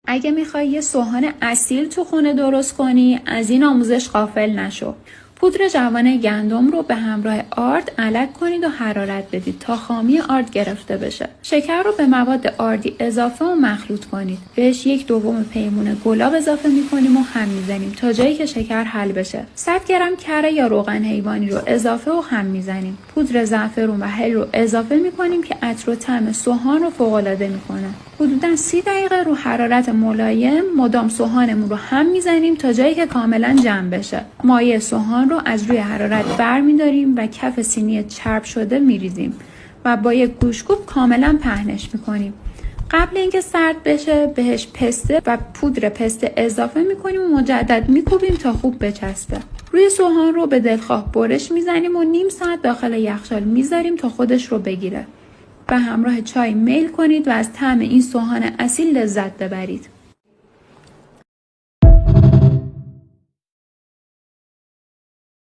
اگه میخوای یه سوهان اصیل تو خونه درست کنی، از این آموزش غافل نشو. پودر جوانه گندم رو به همراه آرد الک کنید و حرارت بدید تا خامی آرد گرفته بشه. شکر رو به مواد آردی اضافه و مخلوط کنید. بهش 1/2 پیمونه گلاب اضافه میکنیم و هم میزنیم تا جایی که شکر حل بشه. 100 گرم کره یا روغن حیوانی رو اضافه و هم میزنیم. پودر زعفرون و هل رو اضافه میکنیم که عطر و طعم سوهان رو فوق‌العاده میکنه. حدوداً 30 دقیقه رو حرارت ملایم مدام سوهانمون رو هم میزنیم تا جایی که کاملا جمع بشه. مایع سوهان رو از روی حرارت برمیداریم و کف سینی چرب شده میریزیم و با یک گوشتکوب کاملا پهنش میکنیم. قبل اینکه سرد بشه بهش پسته و پودر پسته اضافه میکنیم و مجدد میکوبیم تا خوب بچسبه. روی سوهان رو به دلخواه برش میزنیم و نیم ساعت داخل یخچال میذاریم تا خودش رو بگیره. به همراه چای میل کنید و از طعم این سوهان اصیل لذت ببرید.